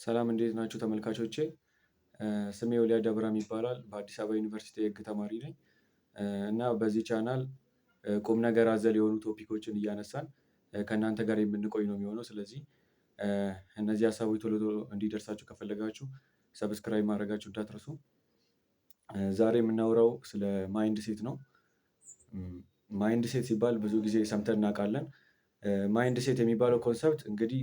ሰላም እንዴት ናችሁ ተመልካቾቼ? ስሜ ወሊያድ አብርሃም ይባላል። በአዲስ አበባ ዩኒቨርሲቲ የህግ ተማሪ ነኝ። እና በዚህ ቻናል ቁም ነገር አዘል የሆኑ ቶፒኮችን እያነሳን ከእናንተ ጋር የምንቆይ ነው የሚሆነው። ስለዚህ እነዚህ ሀሳቦች ቶሎ ቶሎ እንዲደርሳችሁ ከፈለጋችሁ ሰብስክራይብ ማድረጋችሁ እንዳትረሱ። ዛሬ የምናወራው ስለ ማይንድ ሴት ነው። ማይንድ ሴት ሲባል ብዙ ጊዜ ሰምተን እናውቃለን። ማይንድ ሴት የሚባለው ኮንሰፕት እንግዲህ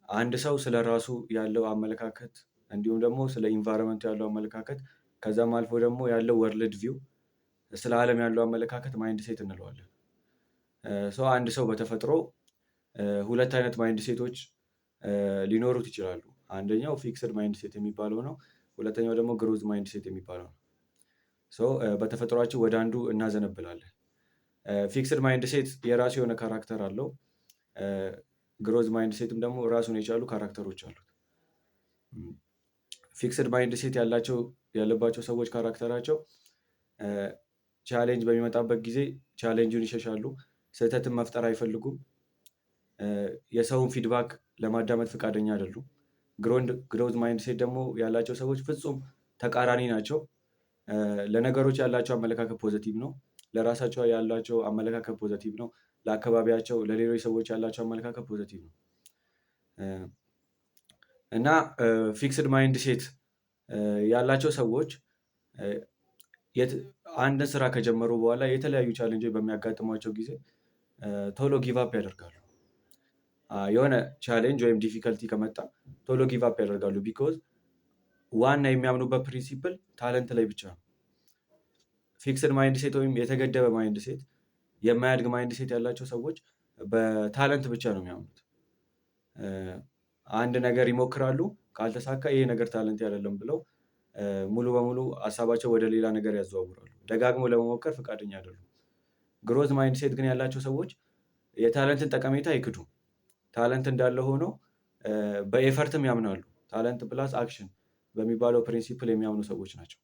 አንድ ሰው ስለ ራሱ ያለው አመለካከት እንዲሁም ደግሞ ስለ ኢንቫይሮንመንቱ ያለው አመለካከት ከዛም አልፎ ደግሞ ያለው ወርልድ ቪው ስለ ዓለም ያለው አመለካከት ማይንድ ሴት እንለዋለን። አንድ ሰው በተፈጥሮ ሁለት አይነት ማይንድ ሴቶች ሊኖሩት ይችላሉ። አንደኛው ፊክስድ ማይንድ ሴት የሚባለው ነው። ሁለተኛው ደግሞ ግሮዝ ማይንድ ሴት የሚባለው ነው። በተፈጥሯችን ወደ አንዱ እናዘነብላለን። ፊክስድ ማይንድ ሴት የራሱ የሆነ ካራክተር አለው። ግሮዝ ማይንድ ሴትም ደግሞ ራሱን የቻሉ ካራክተሮች አሉት። ፊክስድ ማይንድ ሴት ያለባቸው ሰዎች ካራክተራቸው ቻሌንጅ በሚመጣበት ጊዜ ቻሌንጁን ይሸሻሉ። ስህተትን መፍጠር አይፈልጉም። የሰውን ፊድባክ ለማዳመጥ ፈቃደኛ አይደሉም። ግሮዝ ማይንድ ሴት ደግሞ ያላቸው ሰዎች ፍጹም ተቃራኒ ናቸው። ለነገሮች ያላቸው አመለካከት ፖዘቲቭ ነው። ለራሳቸው ያላቸው አመለካከት ፖዘቲቭ ነው። ለአካባቢያቸው ለሌሎች ሰዎች ያላቸው አመለካከት ፖዘቲቭ ነው። እና ፊክስድ ማይንድ ሴት ያላቸው ሰዎች አንድን ስራ ከጀመሩ በኋላ የተለያዩ ቻሌንጆች በሚያጋጥሟቸው ጊዜ ቶሎ ጊቭ አፕ ያደርጋሉ። የሆነ ቻሌንጅ ወይም ዲፊከልቲ ከመጣ ቶሎ ጊቭ አፕ ያደርጋሉ። ቢኮዝ ዋና የሚያምኑበት ፕሪንሲፕል ታለንት ላይ ብቻ ነው። ፊክስድ ማይንድ ሴት ወይም የተገደበ ማይንድ ሴት፣ የማያድግ ማይንድ ሴት ያላቸው ሰዎች በታለንት ብቻ ነው የሚያምኑት። አንድ ነገር ይሞክራሉ፣ ካልተሳካ ይሄ ነገር ታለንት አይደለም ብለው ሙሉ በሙሉ ሀሳባቸው ወደ ሌላ ነገር ያዘዋውራሉ። ደጋግሞ ለመሞከር ፈቃደኛ አይደሉም። ግሮዝ ማይንድ ሴት ግን ያላቸው ሰዎች የታለንትን ጠቀሜታ አይክዱም። ታለንት እንዳለ ሆኖ በኤፈርትም ያምናሉ። ታለንት ፕላስ አክሽን በሚባለው ፕሪንሲፕል የሚያምኑ ሰዎች ናቸው።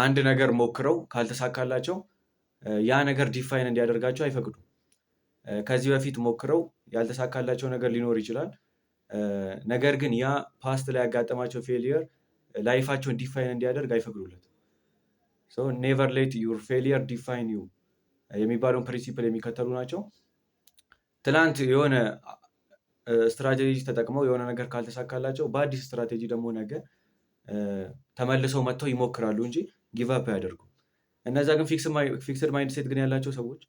አንድ ነገር ሞክረው ካልተሳካላቸው ያ ነገር ዲፋይን እንዲያደርጋቸው አይፈቅዱም። ከዚህ በፊት ሞክረው ያልተሳካላቸው ነገር ሊኖር ይችላል። ነገር ግን ያ ፓስት ላይ ያጋጠማቸው ፌሊየር ላይፋቸውን ዲፋይን እንዲያደርግ አይፈቅዱለትም። ኔቨር ሌት ዩር ፌሊየር ዲፋይን ዩ የሚባለውን ፕሪንሲፕል የሚከተሉ ናቸው። ትናንት የሆነ ስትራቴጂ ተጠቅመው የሆነ ነገር ካልተሳካላቸው በአዲስ ስትራቴጂ ደግሞ ነገ ተመልሰው መጥተው ይሞክራሉ እንጂ ጊቭ አፕ አያደርጉም። እነዛ ግን ፊክስድ ማይንድ ሴት ግን ያላቸው ሰዎች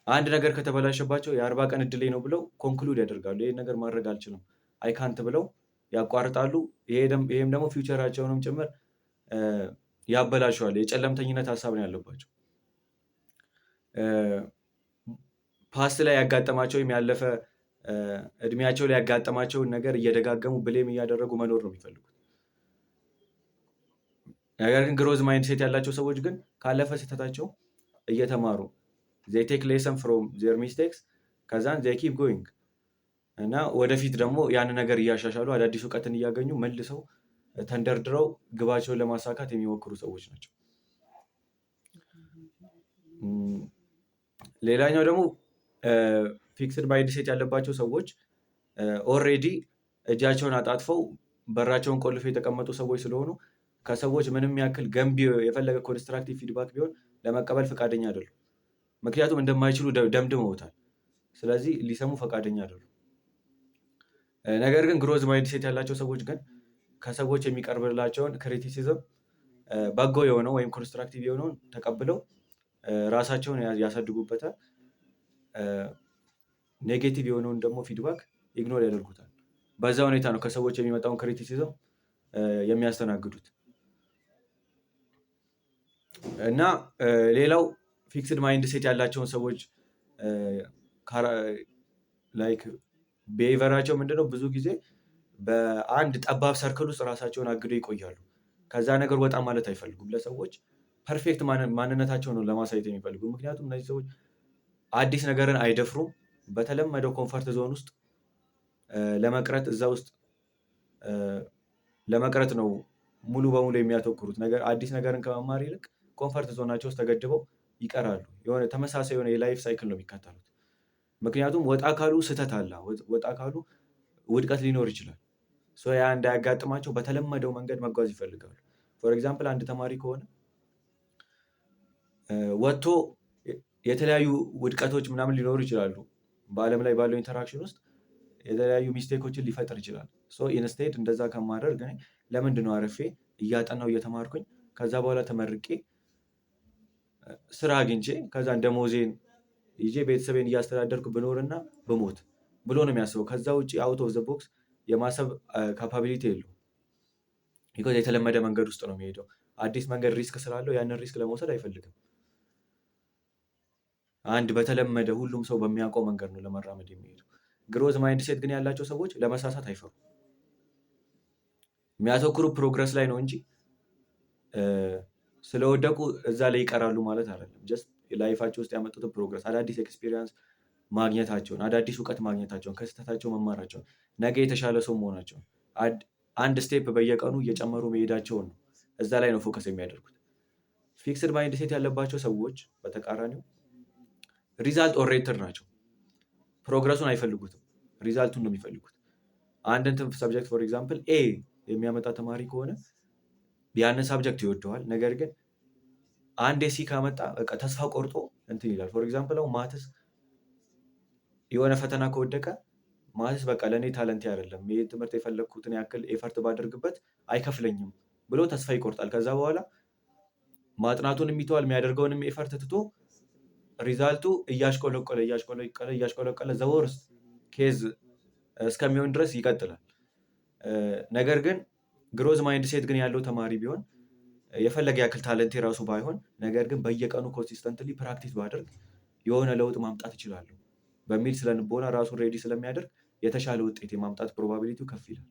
አንድ ነገር ከተበላሸባቸው የ40 ቀን እድሌ ነው ብለው ኮንክሉድ ያደርጋሉ። ይሄን ነገር ማድረግ አልችልም አይካንት ብለው ያቋርጣሉ። ይሄም ደግሞ ፊውቸራቸውንም ጭምር ያበላሸዋል። የጨለምተኝነት ሀሳብ ነው ያለባቸው። ፓስት ላይ ያጋጠማቸው ወይም ያለፈ እድሜያቸው ላይ ያጋጠማቸውን ነገር እየደጋገሙ ብሌም እያደረጉ መኖር ነው የሚፈልጉት። ነገር ግን ግሮዝ ማይንድ ሴት ያላቸው ሰዎች ግን ካለፈ ስህተታቸው እየተማሩ they take lesson from their mistakes ከዛን they keep going እና ወደፊት ደግሞ ያን ነገር እያሻሻሉ አዳዲስ እውቀትን እያገኙ መልሰው ተንደርድረው ግባቸውን ለማሳካት የሚሞክሩ ሰዎች ናቸው። ሌላኛው ደግሞ ፊክስድ ማይንድ ሴት ያለባቸው ሰዎች ኦልሬዲ እጃቸውን አጣጥፈው በራቸውን ቆልፈው የተቀመጡ ሰዎች ስለሆኑ ከሰዎች ምንም ያክል ገንቢ የፈለገ ኮንስትራክቲቭ ፊድባክ ቢሆን ለመቀበል ፈቃደኛ አይደሉም። ምክንያቱም እንደማይችሉ ደምድመውታል። ስለዚህ ሊሰሙ ፈቃደኛ አይደሉም። ነገር ግን ግሮዝ ማይንድ ሴት ያላቸው ሰዎች ግን ከሰዎች የሚቀርብላቸውን ክሪቲሲዝም በጎ የሆነው ወይም ኮንስትራክቲቭ የሆነውን ተቀብለው ራሳቸውን ያሳድጉበታል። ኔጌቲቭ የሆነውን ደግሞ ፊድባክ ኢግኖር ያደርጉታል። በዛ ሁኔታ ነው ከሰዎች የሚመጣውን ክሪቲሲዝም የሚያስተናግዱት። እና ሌላው ፊክስድ ማይንድ ሴት ያላቸውን ሰዎች ላይክ ቢሄቨራቸው ምንድነው? ብዙ ጊዜ በአንድ ጠባብ ሰርክል ውስጥ ራሳቸውን አግደው ይቆያሉ። ከዛ ነገር ወጣ ማለት አይፈልጉም። ለሰዎች ፐርፌክት ማንነታቸው ነው ለማሳየት የሚፈልጉ። ምክንያቱም እነዚህ ሰዎች አዲስ ነገርን አይደፍሩም። በተለመደው ኮንፈርት ዞን ውስጥ ለመቅረት እዛ ውስጥ ለመቅረት ነው ሙሉ በሙሉ የሚያተኩሩት። አዲስ ነገርን ከመማር ይልቅ ኮንፈርት ዞናቸው ውስጥ ተገድበው ይቀራሉ። የሆነ ተመሳሳይ የሆነ የላይፍ ሳይክል ነው የሚከተሉት። ምክንያቱም ወጣ ካሉ ስህተት አለ፣ ወጣ ካሉ ውድቀት ሊኖር ይችላል። ያ እንዳያጋጥማቸው በተለመደው መንገድ መጓዝ ይፈልጋሉ። ፎር ኤግዛምፕል አንድ ተማሪ ከሆነ ወጥቶ የተለያዩ ውድቀቶች ምናምን ሊኖሩ ይችላሉ። በዓለም ላይ ባለው ኢንተራክሽን ውስጥ የተለያዩ ሚስቴኮችን ሊፈጥር ይችላል። ኢንስቴድ እንደዛ ከማደርግ ለምንድን ነው አርፌ እያጠናው እየተማርኩኝ ከዛ በኋላ ተመርቄ ስራ አግኝቼ ከዛ ደሞዜን ይዤ ቤተሰቤን እያስተዳደርኩ ብኖርና ብሞት ብሎ ነው የሚያስበው። ከዛ ውጭ አውት ኦፍ ዘ ቦክስ የማሰብ ካፓቢሊቲ የለውም። ቢኮዝ የተለመደ መንገድ ውስጥ ነው የሚሄደው። አዲስ መንገድ ሪስክ ስላለው ያንን ሪስክ ለመውሰድ አይፈልግም። አንድ በተለመደ ሁሉም ሰው በሚያውቀው መንገድ ነው ለመራመድ የሚሄደው። ግሮዝ ማይንድ ሴት ግን ያላቸው ሰዎች ለመሳሳት አይፈሩም። የሚያተኩሩ ፕሮግረስ ላይ ነው እንጂ ስለወደቁ እዛ ላይ ይቀራሉ ማለት አይደለም። ጀስት ላይፋቸው ውስጥ ያመጡትን ፕሮግረስ፣ አዳዲስ ኤክስፒሪየንስ ማግኘታቸውን፣ አዳዲስ እውቀት ማግኘታቸውን፣ ከስህተታቸው መማራቸውን፣ ነገ የተሻለ ሰው መሆናቸውን፣ አንድ ስቴፕ በየቀኑ እየጨመሩ መሄዳቸውን ነው እዛ ላይ ነው ፎከስ የሚያደርጉት። ፊክስድ ማይንድ ሴት ያለባቸው ሰዎች በተቃራኒው ሪዛልት ኦሪየንትድ ናቸው። ፕሮግረሱን አይፈልጉትም፣ ሪዛልቱን ነው የሚፈልጉት። አንድን ሰብጀክት ፎር ኤግዛምፕል ኤ የሚያመጣ ተማሪ ከሆነ ያንን ሳብጀክት ይወደዋል። ነገር ግን አንድ ሲ ካመጣ በቃ ተስፋ ቆርጦ እንትን ይላል። ፎር ኤግዛምፕል አሁን ማትስ የሆነ ፈተና ከወደቀ ማትስ በቃ ለእኔ ታለንቴ አይደለም፣ ይህ ትምህርት የፈለግኩትን ያክል ኤፈርት ባደርግበት አይከፍለኝም ብሎ ተስፋ ይቆርጣል። ከዛ በኋላ ማጥናቱን የሚተዋል፣ የሚያደርገውንም ኤፈርት ትቶ ሪዛልቱ እያሽቆለቆለ ዘወርስ ኬዝ እስከሚሆን ድረስ ይቀጥላል። ነገር ግን ግሮዝ ማይንድ ሴት ግን ያለው ተማሪ ቢሆን የፈለገ ያክል ታለንት የራሱ ባይሆን፣ ነገር ግን በየቀኑ ኮንሲስተንትሊ ፕራክቲስ ባደርግ የሆነ ለውጥ ማምጣት ይችላለሁ በሚል ስለንቦና ራሱን ሬዲ ስለሚያደርግ የተሻለ ውጤት የማምጣት ፕሮባቢሊቲው ከፍ ይላል።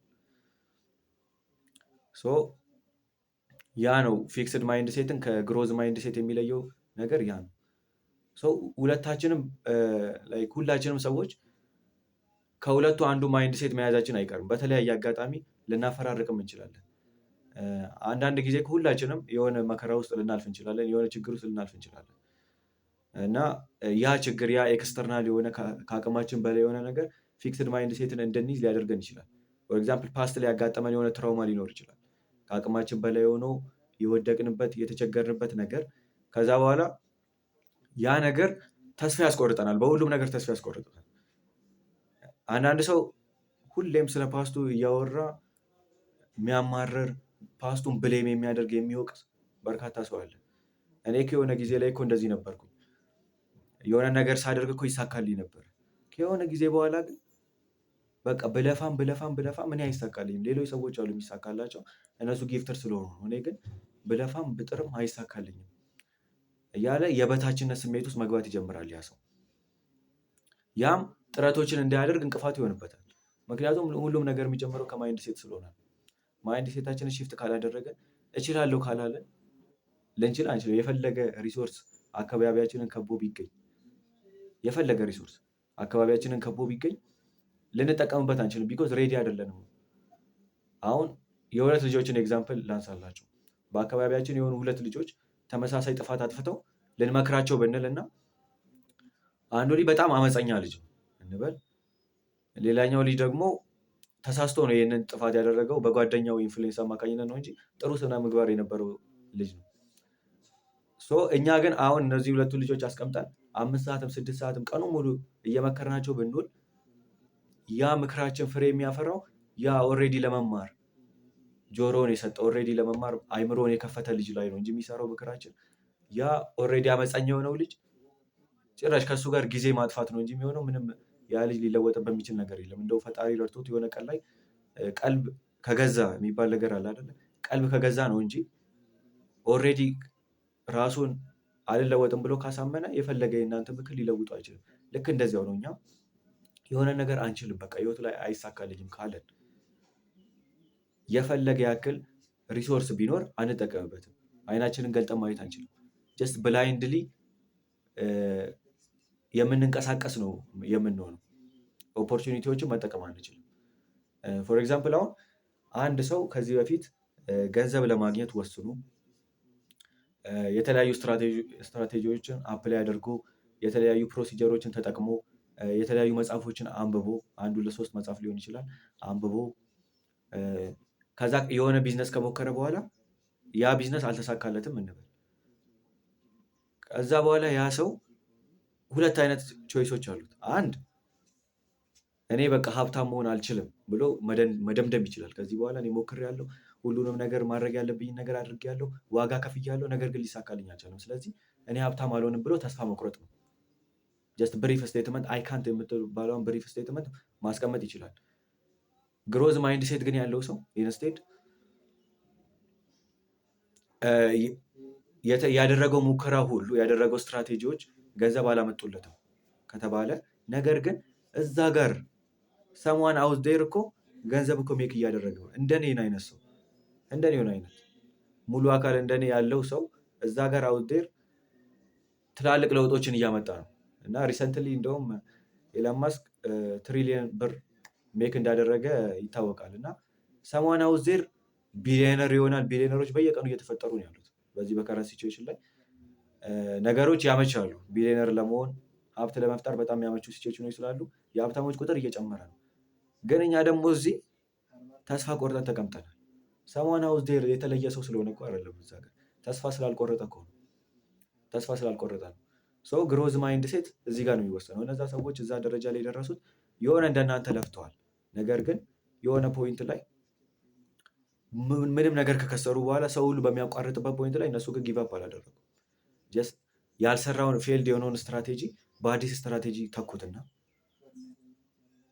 ያ ነው ፊክስድ ማይንድ ሴትን ከግሮዝ ማይንድ ሴት የሚለየው ነገር ያ ነው። ሁላችንም ሰዎች ከሁለቱ አንዱ ማይንድ ሴት መያዛችን አይቀርም። በተለያየ አጋጣሚ ልናፈራርቅም እንችላለን። አንዳንድ ጊዜ ሁላችንም የሆነ መከራ ውስጥ ልናልፍ እንችላለን፣ የሆነ ችግር ውስጥ ልናልፍ እንችላለን እና ያ ችግር ያ ኤክስተርናል የሆነ ከአቅማችን በላይ የሆነ ነገር ፊክስድ ማይንድ ሴትን እንድንይዝ ሊያደርገን ይችላል። ፎር ኤግዛምፕል ፓስት ላይ ያጋጠመን የሆነ ትራውማ ሊኖር ይችላል፣ ከአቅማችን በላይ የሆነው የወደቅንበት የተቸገርንበት ነገር። ከዛ በኋላ ያ ነገር ተስፋ ያስቆርጠናል፣ በሁሉም ነገር ተስፋ ያስቆርጠናል። አንዳንድ ሰው ሁሌም ስለ ፓስቱ እያወራ የሚያማርር ፓስቱን ብሌም የሚያደርግ የሚወቅስ በርካታ ሰው አለ። እኔ ከሆነ ጊዜ ላይ እኮ እንደዚህ ነበርኩኝ፣ የሆነ ነገር ሳደርግ እኮ ይሳካልኝ ነበር። ከሆነ ጊዜ በኋላ ግን በቃ ብለፋም እኔ አይሳካልኝም። ሌሎች ሰዎች አሉ የሚሳካላቸው፣ እነሱ ጊፍተር ስለሆኑ ነው። እኔ ግን ብለፋም ብጥርም አይሳካልኝም እያለ የበታችነት ስሜት ውስጥ መግባት ይጀምራል ያ ሰው። ያም ጥረቶችን እንዳያደርግ እንቅፋት ይሆንበታል። ምክንያቱም ሁሉም ነገር የሚጀምረው ከማይንድ ሴት ስለሆነ፣ ማይንድ ሴታችንን ሽፍት ካላደረገ እችላለሁ ካላለን ልንችል አንችልም። የፈለገ ሪሶርስ አካባቢያችንን ከቦ ቢገኝ ልንጠቀምበት አንችልም። ቢኮዝ ሬዲ አይደለንም። አሁን የሁለት ልጆችን ኤግዛምፕል ላንሳላቸው። በአካባቢያችን የሆኑ ሁለት ልጆች ተመሳሳይ ጥፋት አጥፍተው ልንመክራቸው ብንል እና አንዱ ልጅ በጣም አመፀኛ ልጅ እንበል፣ ሌላኛው ልጅ ደግሞ ተሳስቶ ነው ይህንን ጥፋት ያደረገው፣ በጓደኛው ኢንፍሉዌንስ አማካኝነት ነው እንጂ ጥሩ ስነ ምግባር የነበረው ልጅ ነው። እኛ ግን አሁን እነዚህ ሁለቱ ልጆች አስቀምጠን 5 ሰዓትም 6 ሰዓትም ቀኑ ሙሉ እየመከርናቸው ብንውል ያ ምክራችን ፍሬ የሚያፈራው ያ ኦልሬዲ ለመማር ጆሮውን የሰጠ ኦልሬዲ ለመማር አይምሮን የከፈተ ልጅ ላይ ነው እንጂ የሚሰራው ምክራችን ያ ኦልሬዲ አመፀኛ የሆነው ልጅ ጭራሽ ከእሱ ጋር ጊዜ ማጥፋት ነው እንጂ የሚሆነው ምንም ያ ልጅ ሊለወጥበት በሚችል ነገር የለም። እንደው ፈጣሪ ረድቶት የሆነ ቀን ላይ ቀልብ ከገዛ የሚባል ነገር አለ አይደለ? ቀልብ ከገዛ ነው እንጂ ኦልሬዲ ራሱን አልለወጥም ብሎ ካሳመነ የፈለገ የእናንተ ምክር ሊለውጡ አይችልም። ልክ እንደዚያው ነው። እኛ የሆነ ነገር አንችልም፣ በቃ ህይወቱ ላይ አይሳካልኝም ካለን የፈለገ ያክል ሪሶርስ ቢኖር አንጠቀምበትም። አይናችንን ገልጠን ማየት አንችልም። ጀስት ብላይንድሊ የምንንቀሳቀስ ነው የምንሆነው። ኦፖርቹኒቲዎችን መጠቀም አንችልም። ፎር ኤግዛምፕል አሁን አንድ ሰው ከዚህ በፊት ገንዘብ ለማግኘት ወስኖ የተለያዩ ስትራቴጂዎችን አፕላይ አድርጎ የተለያዩ ፕሮሲጀሮችን ተጠቅሞ የተለያዩ መጽሐፎችን አንብቦ 1 2 3 መጽሐፍ ሊሆን ይችላል አንብቦ ከዛ የሆነ ቢዝነስ ከሞከረ በኋላ ያ ቢዝነስ አልተሳካለትም እንበል። ከዛ በኋላ ያ ሰው 2 አይነት ቾይሶች አሉት። አንድ እኔ በቃ ሀብታም መሆን አልችልም ብሎ መደምደም ይችላል። ከዚህ በኋላ እኔ ሞክሬያለሁ፣ ሁሉንም ነገር ማድረግ ያለብኝን ነገር አድርጌያለሁ፣ ዋጋ ከፍያለሁ፣ ነገር ግን ሊሳካልኝ አልቻለም። ስለዚህ እኔ ሀብታም አልሆንም ብሎ ተስፋ መቁረጥ ነው። ጀስት ብሪፍ ስቴትመንት አይ ካንት የምትባለውን ብሪፍ ስቴትመንት ማስቀመጥ ይችላል። ግሮዝ ማይንድ ሴት ግን ያለው ሰው ኢንስቴድ ያደረገው ሙከራ ሁሉ ያደረገው ስትራቴጂዎች ገንዘብ አላመጡለትም ከተባለ፣ ነገር ግን እዛ ጋር ሰሟን አውት ዴር እኮ ገንዘብ እኮ ሜክ እያደረገ ነው። እንደኔ አይነት ሰው እንደኔ አይነት ሙሉ አካል እንደኔ ያለው ሰው እዛ ጋር አውት ዴር ትላልቅ ለውጦችን እያመጣ ነው። እና ሪሰንትሊ እንደውም ኤለን ማስክ $1 ትሪሊየን ሜክ እንዳደረገ ይታወቃል። እና ሰሟን አውት ዴር ቢሊዮነር ይሆናል። ቢሊዮነሮች በየቀኑ እየተፈጠሩ ነው ያሉት። በዚህ በከረንት ሲቹዌሽን ላይ ነገሮች ያመቻሉ። ቢሊዮነር ለመሆን ሀብት ለመፍጠር በጣም ያመቹ ሲቹዌሽኖች ስላሉ የሀብታሞች ቁጥር እየጨመረ ነው። ግን እኛ ደግሞ እዚህ ተስፋ ቆርጠን ተቀምጠናል። ሰሟን አውት ዴር የተለየ ሰው ስለሆነ እኮ አይደለም፣ እዛ ጋር ተስፋ ስላልቆረጠ እኮ ነው። ተስፋ ስላልቆረጠ ነው። ሰው ግሮዝ ማይንድ ሴት እዚህ ጋር ነው የሚወሰነው። እነዛ ሰዎች እዛ ደረጃ ላይ የደረሱት የሆነ እንደናንተ ለፍተዋል። ነገር ግን የሆነ ፖይንት ላይ ምንም ነገር ከከሰሩ በኋላ ሰው ሁሉ በሚያቋርጥበት ፖይንት ላይ እነሱ ግን ጊቭ አፕ አላደረጉም። ጀስት ያልሰራውን ፌልድ የሆነውን ስትራቴጂ በአዲስ ስትራቴጂ ተኩትና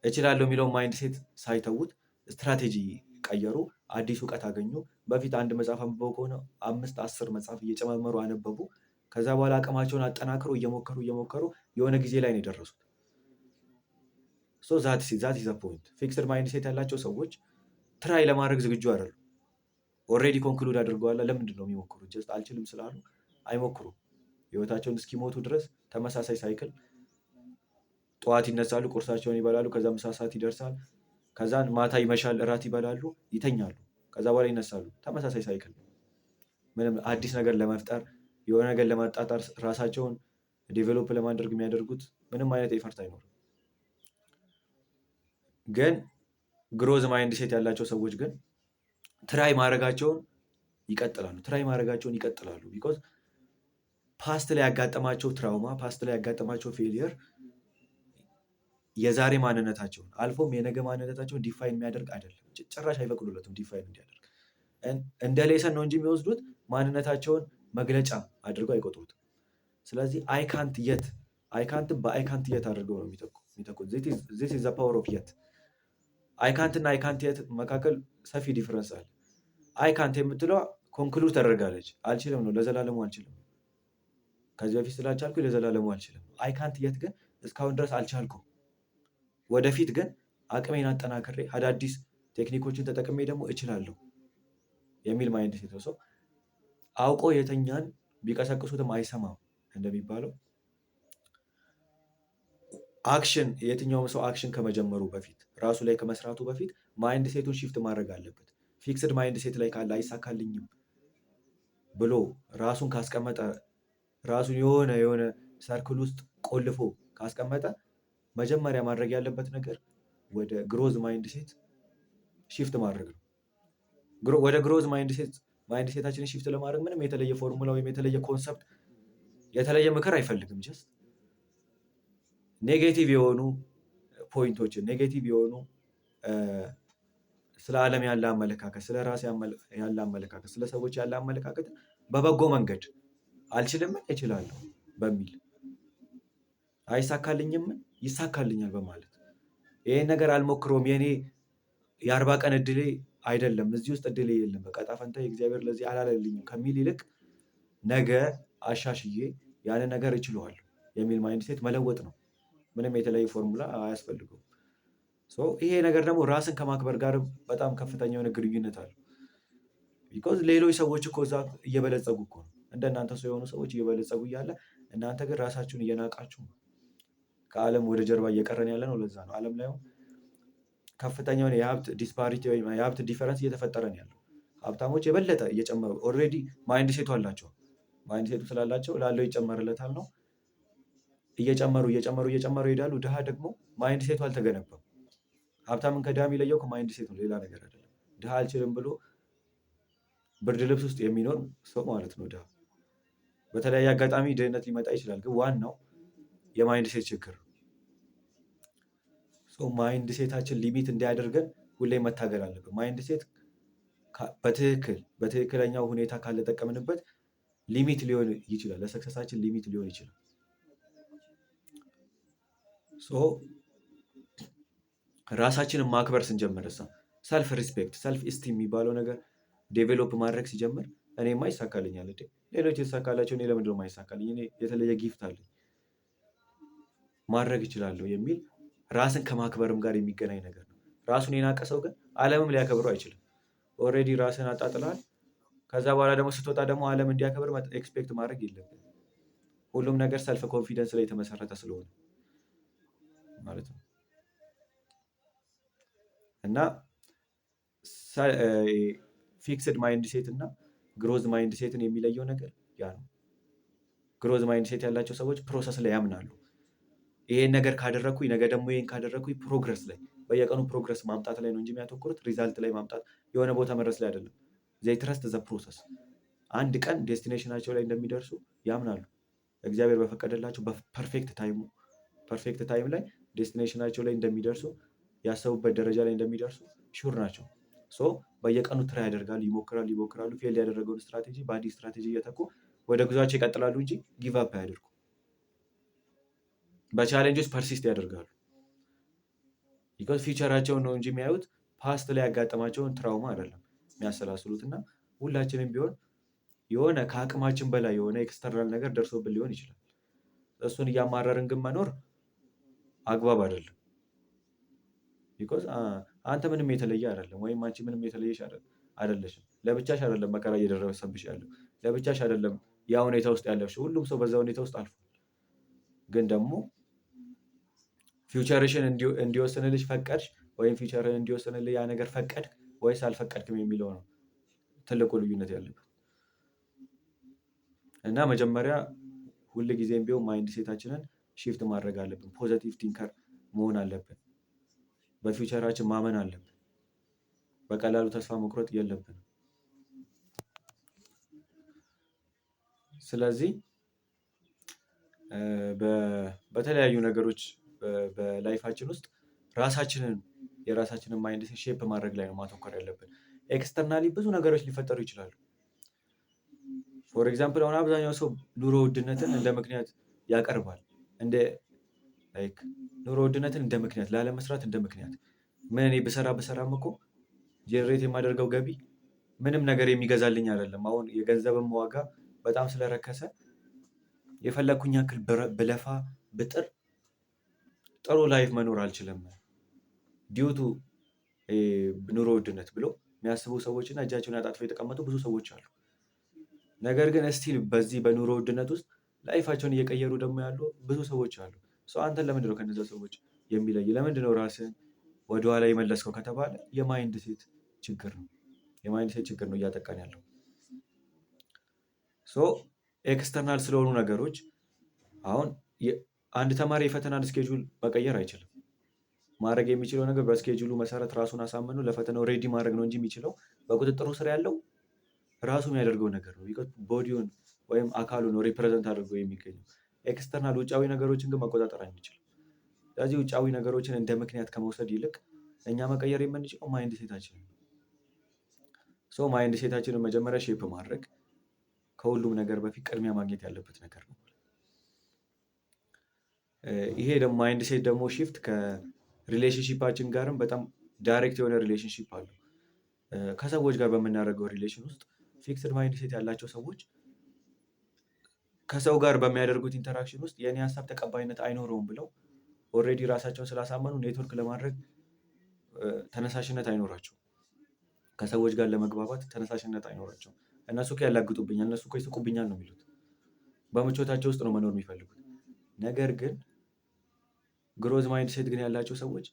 እችላለሁ የሚለውን ማይንድ ሴት ሳይተዉት ስትራቴጂ ቀየሩ፣ አዲስ እውቀት አገኙ። በፊት 1 መጽሐፍ አንብበው ከሆነ 5 10 መጽሐፍ እየጨመመሩ አነበቡ። ከዛ በኋላ አቅማቸውን አጠናክሮ እየሞከሩ የሆነ ጊዜ ላይ ነው የደረሱት። ዛት ኢዝ ፖይንት። ፊክስድ ማይንድ ሴት ያላቸው ሰዎች ትራይ ለማድረግ ዝግጁ አይደሉም። ኦልሬዲ ኮንክሉድ አድርገዋል። ለምንድን ነው የሚሞክሩት? ጀስት አልችልም ስላሉ አይሞክሩም። ህይወታቸውን እስኪሞቱ ድረስ ተመሳሳይ ሳይክል። ጠዋት ይነሳሉ፣ ቁርሳቸውን ይበላሉ፣ ከዛ ምሳ ሰዓት ይደርሳል፣ ከዛ ማታ ይመሻል፣ እራት ይበላሉ፣ ይተኛሉ፣ ከዛ በኋላ ይነሳሉ። ተመሳሳይ ሳይክል። ምንም አዲስ ነገር ለመፍጠር የሆነ ነገር ለማጣጣር ራሳቸውን ዴቨሎፕ ለማድረግ የሚያደርጉት ምንም አይነት ኤፈርት አይኖርም። ግን ግሮዝ ማይንድ ሴት ያላቸው ሰዎች ግን ትራይ ማድረጋቸውን ይቀጥላሉ። ቢኮዝ ፓስት ላይ ያጋጠማቸው ትራውማ፣ ፓስት ላይ ያጋጠማቸው ፌሊየር የዛሬ ማንነታቸውን አልፎም የነገ ማንነታቸውን ዲፋይን የሚያደርግ አይደለም። ጭራሽ አይፈቅዱለትም ዲፋይን እንዲያደርግ። እንደ ሌሰን ነው እንጂ የሚወስዱት ማንነታቸውን መግለጫ አድርገው አይቆጥሩትም። ስለዚህ አይካንት የት አድርገው ነው የሚተኩት። ዚስ ኢዝ ዘ ፓወር ኦፍ የት። አይካንት እና አይካንት የት መካከል ሰፊ ዲፍረንስ አለ። አይካንት የምትለው ኮንክሉድ ተደርጋለች። አልችልም ነው፣ ለዘላለሙ አልችልም። ከዚህ በፊት ስላልቻልኩ ለዘላለሙ አልችልም። አይካንት የት ግን እስካሁን ድረስ አልቻልኩም፣ ወደፊት ግን አቅሜን አጠናክሬ አዳዲስ ቴክኒኮችን ተጠቅሜ ደግሞ እችላለሁ የሚል ማይንድ ሴት ነው። ሰው አውቆ የተኛን ቢቀሰቅሱትም አይሰማም እንደሚባለው አክሽን፣ የትኛውም ሰው አክሽን ከመጀመሩ በፊት ራሱ ላይ ከመስራቱ በፊት ማይንድ ሴቱን ሺፍት ማድረግ አለበት። ፊክስድ ማይንድ ሴት ላይ ካለ አይሳካልኝም ብሎ ራሱን ካስቀመጠ፣ ራሱን የሆነ ሰርክል ውስጥ ቆልፎ ካስቀመጠ መጀመሪያ ማድረግ ያለበት ነገር ወደ ግሮዝ ማይንድ ሴት ሺፍት ማድረግ ነው። ወደ ግሮዝ ማይንድ ሴታችንን ሺፍት ለማድረግ ምንም የተለየ ፎርሙላ ወይም የተለየ ኮንሰፕት፣ የተለየ ምክር አይፈልግም። ጀስት ኔጌቲቭ የሆኑ ፖይንቶችን፣ ኔጌቲቭ የሆኑ ስለ ዓለም ያለ አመለካከት፣ ስለ ራስ ያለ አመለካከት፣ ስለ ሰዎች ያለ አመለካከት በበጎ መንገድ አልችልምን እችላለሁ በሚል አይሳካልኝም ይሳካልኛል በማለት ይሄን ነገር አልሞክረውም፣ የኔ የ40 ቀን እድሌ አይደለም፣ እዚህ ውስጥ እድሌ የለም፣ በቃ ዕጣ ፈንታዬ እግዚአብሔር ለዚህ አላለልኝም ከሚል ይልቅ ነገ አሻሽዬ ያንን ነገር እችለዋለሁ የሚል ማይንድ ሴት መለወጥ ነው። ምንም የተለየ ፎርሙላ አያስፈልገውም። ይሄ ነገር ደግሞ ራስን ከማክበር ጋር በጣም ከፍተኛ የሆነ ግንኙነት አለው። ቢኮዝ ሌሎች ሰዎች እኮ እዛ እየበለጸጉ እኮ ነው። እንደናንተ ሰው የሆኑ ሰዎች እየበለጸጉ እያለ እናንተ ግን ራሳችሁን እየናቃችሁ ነው። ከዓለም ወደ ጀርባ እየቀረን ያለ ነው። ለዛ ነው ዓለም ላይ ከፍተኛ የሆነ የሀብት ዲስፓሪቲ ወይም የሀብት ዲፈረንስ እየተፈጠረ ነው ያለው። ሀብታሞች የበለጠ እየጨመሩ ኦልሬዲ ማይንድ ሴቱ አላቸው። ማይንድ ሴቱ ስላላቸው ላለው ይጨመርለታል ነው። እየጨመሩ ይሄዳሉ። ድሃ ደግሞ ማይንድ ሴቱ አልተገነባም። ሀብታምን ከድሃ የሚለየው ከማይንድ ሴት ነው፣ ሌላ ነገር አይደለም። ድሃ አልችልም ብሎ ብርድ ልብስ ውስጥ የሚኖር ሰው ማለት ነው ድሃ። በተለያየ አጋጣሚ ድህነት ሊመጣ ይችላል፣ ግን ዋናው የማይንድ ሴት ችግር ነው። ማይንድ ሴታችን ሊሚት እንዲያደርገን ሁሌ መታገል አለብን። ማይንድ ሴት በትክክለኛው ሁኔታ ካልተጠቀምንበት ሊሚት ሊሆን ይችላል፣ ለሰክሰሳችን ሊሚት ሊሆን ይችላል። ራሳችንን ማክበር ስንጀምር ሰልፍ ሪስፔክት፣ ሰልፍ ኢስቲም የሚባለው ነገር ዴቨሎፕ ማድረግ ሲጀምር እኔማ ይሳካልኛል እንዴ ሌሎች የተሳካላቸው እኔ ለምንድን ነው የማይሳካልኝ? እኔ የተለየ ጊፍት አለኝ ማድረግ እችላለሁ የሚል ራስን ከማክበርም ጋር የሚገናኝ ነገር ነው። ራሱን የናቀ ሰው ግን ዓለምም ሊያከብረው አይችልም። ኦልሬዲ ራስን አጣጥለሃል። ከዛ በኋላ ደግሞ ስትወጣ ደግሞ ዓለም እንዲያከብር ኤክስፔክት ማድረግ የለብንም። ሁሉም ነገር ሰልፍ ኮንፊደንስ ላይ የተመሰረተ ስለሆነ ማለት ነው። እና ፊክስድ ማይንድ ሴት እና ግሮዝ ማይንድ ሴትን የሚለየው ነገር ያ ነው። ግሮዝ ማይንድ ሴት ያላቸው ሰዎች ፕሮሰስ ላይ ያምናሉ። ይሄን ነገር ካደረግኩኝ ነገ ደግሞ ይሄን ካደረግኩኝ ፕሮግረስ ላይ በየቀኑ ፕሮግረስ ማምጣት ላይ ነው እንጂ የሚያተኩሩት ሪዛልት ላይ ማምጣት የሆነ ቦታ መድረስ ላይ አይደለም። ዘይ ትረስት ዘ ፕሮሰስ። አንድ ቀን ዴስቲኔሽናቸው ላይ እንደሚደርሱ ያምናሉ። እግዚአብሔር በፈቀደላቸው በፐርፌክት ታይም ላይ ዴስቲኔሽናቸው ላይ እንደሚደርሱ ያሰቡበት ደረጃ ላይ እንደሚደርሱ ሹር ናቸው። በየቀኑ ትራይ ያደርጋሉ፣ ይሞክራሉ። ፌል ያደረገውን ስትራቴጂ በአዲስ ስትራቴጂ እየተኩ ወደ ጉዟቸው ይቀጥላሉ እንጂ ጊቭ አፕ አያደርጉ። በቻሌንጆች ፐርሲስት ያደርጋሉ። ቢኮዝ ፊውቸራቸውን ነው እንጂ የሚያዩት ፓስት ላይ ያጋጠማቸውን ትራውማ አይደለም የሚያሰላስሉት። እና ሁላችንም ቢሆን የሆነ ከአቅማችን በላይ የሆነ ኤክስተርናል ነገር ደርሶብን ሊሆን ይችላል። እሱን እያማረርን ግን መኖር አግባብ አይደለም። ቢኮዝ አንተ ምንም የተለየ አይደለም፣ ወይም አንቺ ምንም የተለየሽ አይደለሽም። ለብቻሽ አይደለም መከራ እየደረሰብሽ ያለው፣ ለብቻሽ አይደለም ያ ሁኔታ ውስጥ ያለሽው። ሁሉም ሰው በዛ ሁኔታ ውስጥ አልፏል። ግን ደግሞ ፊውቸርሽን እንዲወስንልሽ ፈቀድሽ ወይም ፊውቸርን እንዲወስንልህ ያ ነገር ፈቀድክ ወይስ አልፈቀድክም የሚለው ነው ትልቁ ልዩነት ያለበት። እና መጀመሪያ ሁል ጊዜም ቢሆን ማይንድ ሴታችንን ሺፍት ማድረግ አለብን። ፖዘቲቭ ቲንከር መሆን አለብን። በፊውቸራችን ማመን አለብን። በቀላሉ ተስፋ መቁረጥ የለብንም። ስለዚህ በተለያዩ ነገሮች በላይፋችን ውስጥ የራሳችንን ማይንድ ሼፕ ማድረግ ላይ ነው ማተኮር ያለብን። ኤክስተርናሊ ብዙ ነገሮች ሊፈጠሩ ይችላሉ። ፎር ኤግዛምፕል አሁን አብዛኛው ሰው ኑሮ ውድነትን እንደ ምክንያት ያቀርባል። ኑሮ ውድነትን እንደ ምክንያት፣ ላለመስራት እንደ ምክንያት ምን እኔ ብሰራም እኮ ጄኔሬት የማደርገው ገቢ ምንም ነገር የሚገዛልኝ አይደለም። አሁን የገንዘብም ዋጋ በጣም ስለረከሰ የፈለግኩኝ ያክል ብለፋ ብጥር ጥሩ ላይፍ መኖር አልችልም ዲዩቱ ኑሮ ውድነት ብሎ የሚያስቡ ሰዎች እና እጃቸውን አጣጥፈው የተቀመጡ ብዙ ሰዎች አሉ። ነገር ግን እስቲል በዚህ በኑሮ ውድነት ውስጥ ላይፋቸውን እየቀየሩ ደግሞ ያሉ ብዙ ሰዎች አሉ። አንተን ለምንድን ነው ከነዛ ሰዎች የሚለይ? ለምንድን ነው ራስን ወደኋላ የመለስከው ከተባለ የማይንድ ሴት ችግር ነው። የማይንድ ሴት ችግር ነው እያጠቃን ያለው። ኤክስተርናል ስለሆኑ ነገሮች አሁን አንድ ተማሪ የፈተናን ስኬጁል መቀየር አይችልም። ማድረግ የሚችለው ነገር በስኬጁሉ መሰረት ራሱን አሳምኖ ለፈተናው ሬዲ ማድረግ ነው እንጂ የሚችለው በቁጥጥሩ ስር ያለው ራሱ የሚያደርገው ነገር ነው። ቦዲውን ወይም አካሉ ነው ሪፕሬዘንት አድርጎ የሚገኘው። ኤክስተርናል ውጫዊ ነገሮችን ግን መቆጣጠር አንችልም። ስለዚህ ውጫዊ ነገሮችን እንደ ምክንያት ከመውሰድ ይልቅ እኛ መቀየር የምንችለው ማይንድ ሴታችንን ነው። ማይንድ ሴታችንን መጀመሪያ ሼፕ ማድረግ ከሁሉም ነገር በፊት ቅድሚያ ማግኘት ያለበት ነገር ነው። ይሄ ደግሞ ማይንድ ሴት ደግሞ ሺፍት ከሪሌሽንሺፓችን ጋርም በጣም ዳይሬክት የሆነ ሪሌሽንሺፕ አለው። ከሰዎች ጋር በምናደርገው ሪሌሽን ውስጥ ፊክስድ ማይንድ ሴት ያላቸው ሰዎች ከሰው ጋር በሚያደርጉት ኢንተራክሽን ውስጥ የእኔ ሀሳብ ተቀባይነት አይኖረውም ብለው ኦልሬዲ ራሳቸውን ስላሳመኑ ኔትወርክ ለማድረግ ተነሳሽነት አይኖራቸውም። ከሰዎች ጋር ለመግባባት ተነሳሽነት አይኖራቸውም። እነሱ እኮ ያላግጡብኛል፣ እነሱ እኮ ይስቁብኛል ነው የሚሉት። በምቾታቸው ውስጥ ነው መኖር የሚፈልጉት። ነገር ግን ግሮዝ ማይንድ ሴት ግን ያላቸው ሰዎች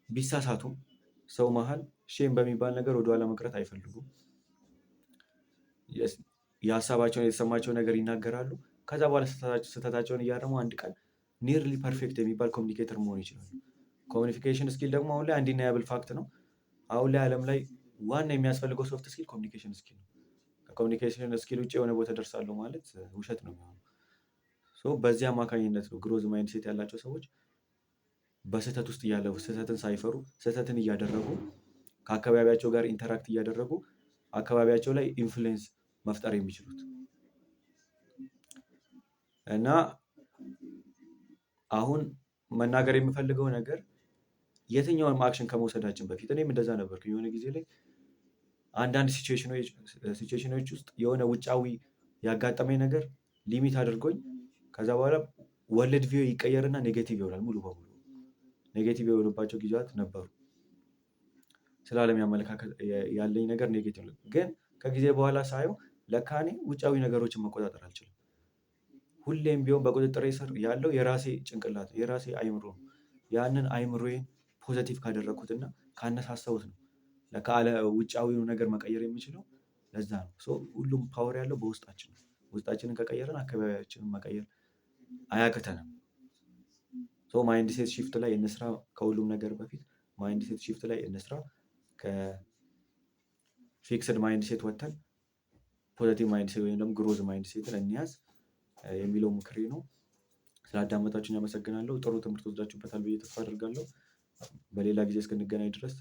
ቢሳሳቱም ሰው መሀል ሼም በሚባል ነገር ወደኋላ መቅረት አይፈልጉም። የሀሳባቸውን የተሰማቸው ነገር ይናገራሉ። ከዛ በኋላ ስህተታቸውን እያረሙ አንድ ቀን ኒርሊ ፐርፌክት የሚባል ኮሚኒኬተር መሆን ይችላሉ። ኮሚኒኬሽን ስኪል ደግሞ አሁን ላይ አንዲናያብል ፋክት ነው። አሁን ላይ ዓለም ላይ ዋና የሚያስፈልገው ሶፍት ስኪል ኮሚኒኬሽን ስኪል ነው። ከኮሚኒኬሽን ስኪል ውጭ የሆነ ቦታ ደርሳለሁ ማለት ውሸት ነው የሚሆነው። በዚህ አማካኝነት ነው ግሮዝ ማይንድ ሴት ያላቸው ሰዎች በስህተት ውስጥ እያለፉ ስህተትን ሳይፈሩ ስህተትን እያደረጉ ከአካባቢያቸው ጋር ኢንተራክት እያደረጉ አካባቢያቸው ላይ ኢንፍሉዌንስ መፍጠር የሚችሉት እና አሁን መናገር የምፈልገው ነገር የትኛውንም አክሽን ከመውሰዳችን በፊት እኔም እንደዛ ነበርኩ። የሆነ ጊዜ ላይ አንዳንድ ሲቹዌሽኖች ውስጥ የሆነ ውጫዊ ያጋጠመኝ ነገር ሊሚት አድርጎኝ ከዛ በኋላ ወርልድ ቪው ይቀየርና ኔጌቲቭ ይሆናል። ሙሉ በሙሉ ኔጌቲቭ የሆኑባቸው ጊዜያት ነበሩ። ስለ ዓለም ያለኝ ነገር ኔጌቲቭ ነው። ግን ከጊዜ በኋላ ሳየው ለካ እኔ ውጫዊ ነገሮችን መቆጣጠር አልችልም። ሁሌም ቢሆን በቁጥጥሬ ስር ያለው የራሴ ጭንቅላት የራሴ አይምሮ ነው። ያንን አይምሮዬን ፖዘቲቭ ካደረግኩትና ካነሳሳሁት ነው ለካ ውጫዊው ነገር መቀየር የሚችለው። ለዛ ነው ሁሉም ፓወር ያለው በውስጣችን ነው። ውስጣችንን ከቀየርን አካባቢያችንን መቀየር አያቅተንም። ማይንድ ሴት ሺፍት ላይ እንስራ። ከሁሉም ነገር በፊት ማይንድ ሴት ሺፍት ላይ እንስራ። ከፊክስድ ማይንድ ሴት ወጥተን ፖዘቲቭ ማይንድ ሴት ወይም ደግሞ ግሮዝ ማይንድ ሴትን እንያዝ የሚለው ምክሬ ነው። ስላዳመጣችሁኝ አመሰግናለሁ። ጥሩ ትምህርት ወስዳችሁበታል ብዬ ተስፋ አደርጋለሁ። በሌላ ጊዜ እስክንገናኝ ድረስ